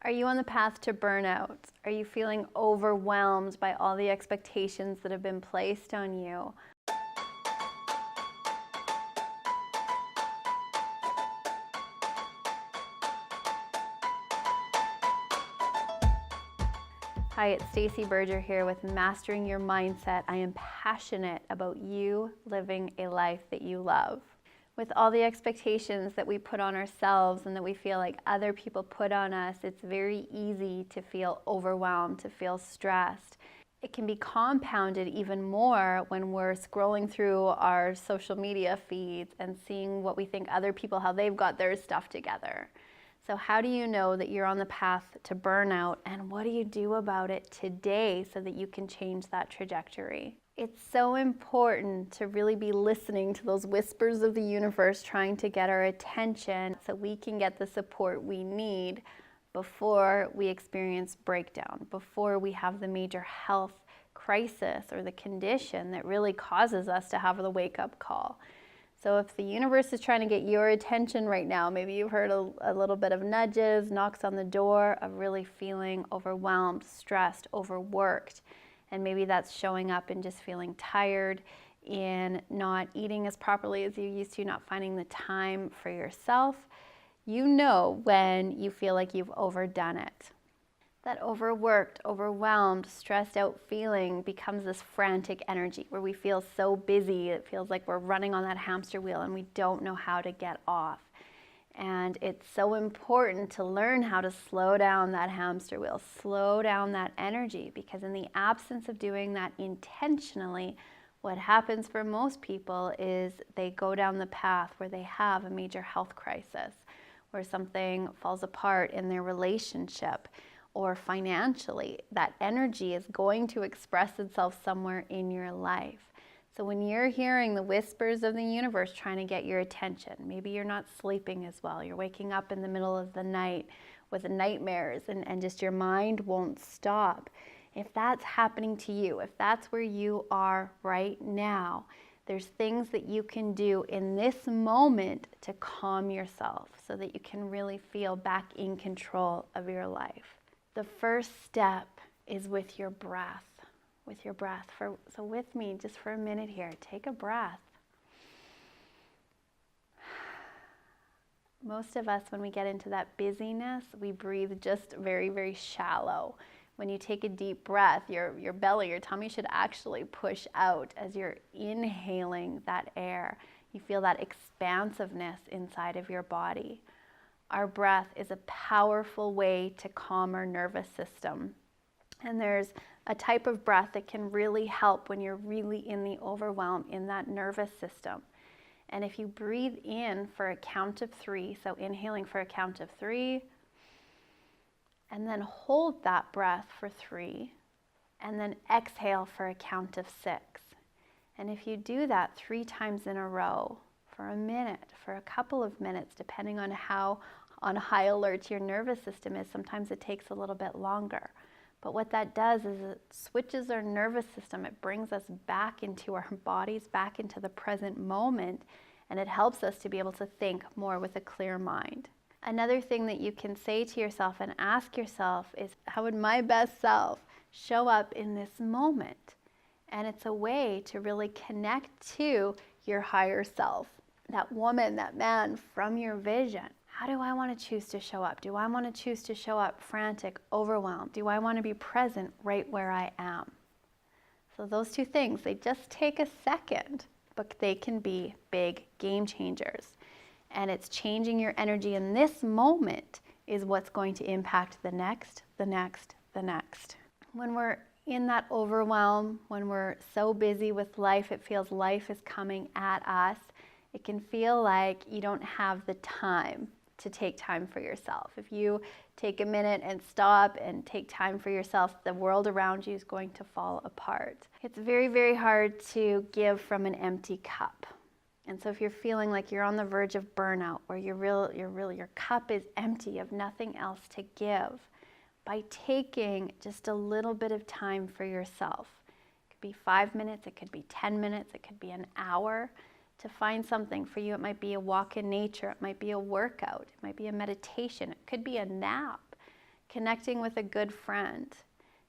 Are you on the path to burnout? Are you feeling overwhelmed by all the expectations that have been placed on you? Hi, it's Stacey Berger here with Mastering Your Mindset. I am passionate about you living a life that you love. With all the expectations that we put on ourselves and that we feel like other people put on us, it's very easy to feel overwhelmed, to feel stressed. It can be compounded even more when we're scrolling through our social media feeds and seeing what we think other people, how they've got their stuff together. So how do you know that you're on the path to burnout, and what do you do about it today so that you can change that trajectory? It's so important to really be listening to those whispers of the universe trying to get our attention so we can get the support we need before we experience breakdown, before we have the major health crisis or the condition that really causes us to have the wake-up call. So if the universe is trying to get your attention right now, maybe you've heard a little bit of nudges, knocks on the door of really feeling overwhelmed, stressed, overworked. And maybe that's showing up in just feeling tired, in not eating as properly as you used to, not finding the time for yourself. You know when you feel like you've overdone it. That overworked, overwhelmed, stressed out feeling becomes this frantic energy where we feel so busy, it feels like we're running on that hamster wheel and we don't know how to get off. And it's so important to learn how to slow down that hamster wheel, slow down that energy, because in the absence of doing that intentionally, what happens for most people is they go down the path where they have a major health crisis, where something falls apart in their relationship or financially. That energy is going to express itself somewhere in your life. So when you're hearing the whispers of the universe trying to get your attention, maybe you're not sleeping as well, you're waking up in the middle of the night with nightmares and just your mind won't stop. If that's happening to you, if that's where you are right now, there's things that you can do in this moment to calm yourself so that you can really feel back in control of your life. The first step is with your breath. So with me, just for a minute here, take a breath. Most of us, when we get into that busyness, we breathe just very, very shallow. When you take a deep breath, your belly, your tummy should actually push out as you're inhaling that air. You feel that expansiveness inside of your body. Our breath is a powerful way to calm our nervous system. And there's a type of breath that can really help when you're really in the overwhelm in that nervous system. And if you breathe in for a count of 3, so inhaling for a count of 3, and then hold that breath for 3, and then exhale for a count of 6. And if you do that 3 times in a row, for a minute, for a couple of minutes, depending on how on high alert your nervous system is, sometimes it takes a little bit longer. But what that does is it switches our nervous system. It brings us back into our bodies, back into the present moment, and it helps us to be able to think more with a clear mind. Another thing that you can say to yourself and ask yourself is, how would my best self show up in this moment? And it's a way to really connect to your higher self, that woman, that man from your vision. How do I want to choose to show up? Do I want to choose to show up frantic, overwhelmed? Do I want to be present right where I am? So those two things, they just take a second, but they can be big game changers. And it's changing your energy in this moment is what's going to impact the next, the next, the next. When we're in that overwhelm, when we're so busy with life, it feels life is coming at us. It can feel like you don't have the time to take time for yourself. If you take a minute and stop and take time for yourself, the world around you is going to fall apart. It's very, very hard to give from an empty cup. And so if you're feeling like you're on the verge of burnout, where your cup is empty, you have nothing else to give, by taking just a little bit of time for yourself, it could be 5 minutes, it could be 10 minutes, it could be an hour, to find something. For you, it might be a walk in nature, it might be a workout, it might be a meditation, it could be a nap, it connecting with a good friend,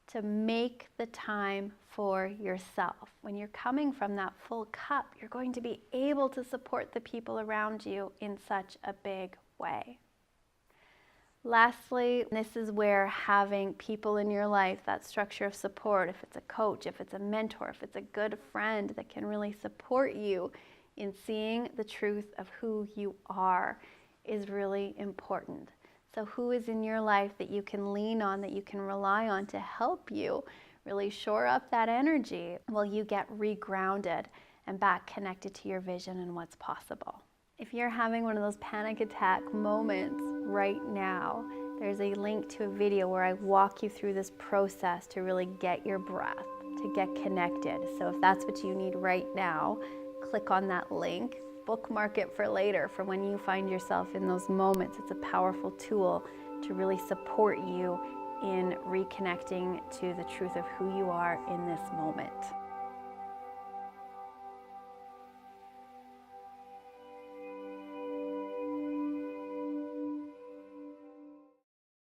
to make the time for yourself. When you're coming from that full cup, you're going to be able to support the people around you in such a big way. Lastly, this is where having people in your life, that structure of support, if it's a coach, if it's a mentor, if it's a good friend that can really support you in seeing the truth of who you are, is really important. So who is in your life that you can lean on, that you can rely on to help you really shore up that energy while you get regrounded and back connected to your vision and what's possible? If you're having one of those panic attack moments right now, there's a link to a video where I walk you through this process to really get your breath, to get connected. So if that's what you need right now, click on that link. Bookmark it for later, for when you find yourself in those moments. It's a powerful tool to really support you in reconnecting to the truth of who you are in this moment.